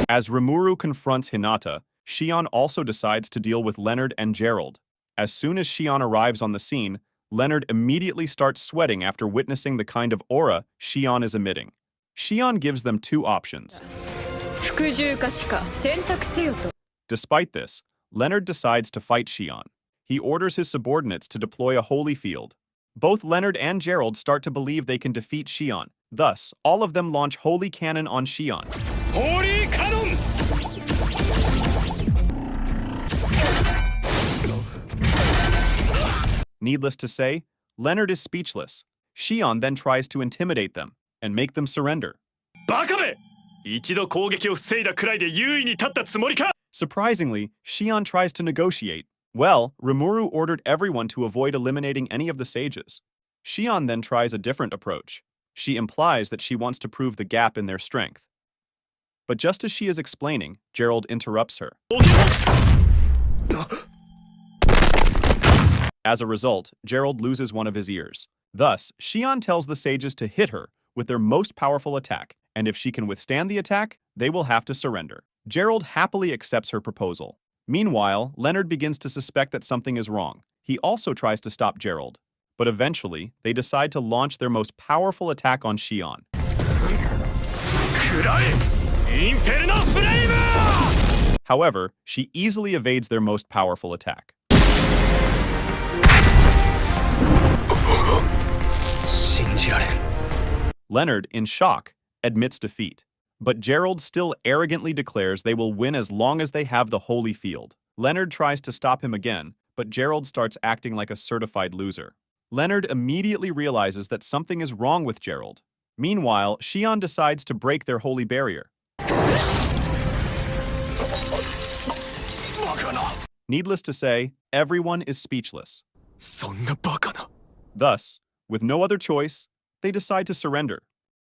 As Rimuru confronts Hinata, Shion also decides to deal with Leonard and Gerald. As soon as Shion arrives on the scene, Leonard immediately starts sweating after witnessing the kind of aura Shion is emitting. Shion gives them two options. Despite this, Leonard decides to fight Shion. He orders his subordinates to deploy a holy field. Both Leonard and Gerald start to believe they can defeat Shion. Thus, all of them launch Holy Cannon on Shion. Holy Cannon! Needless to say, Leonard is speechless. Shion then tries to intimidate them and make them surrender. Surprisingly, Shion tries to negotiate. Well, Rimuru ordered everyone to avoid eliminating any of the sages. Shion then tries a different approach. She implies that she wants to prove the gap in their strength. But just as she is explaining, Gerald interrupts her. As a result, Gerald loses one of his ears. Thus, Shion tells the sages to hit her with their most powerful attack, and if she can withstand the attack, they will have to surrender. Gerald happily accepts her proposal. Meanwhile, Leonard begins to suspect that something is wrong. He also tries to stop Gerald. But eventually, they decide to launch their most powerful attack on Shion. However, she easily evades their most powerful attack. Leonard, in shock, admits defeat. But Gerald still arrogantly declares they will win as long as they have the holy field. Leonard tries to stop him again, but Gerald starts acting like a certified loser. Leonard immediately realizes that something is wrong with Gerald. Meanwhile, Shion decides to break their holy barrier. Needless to say, everyone is speechless. Thus, with no other choice, they decide to surrender.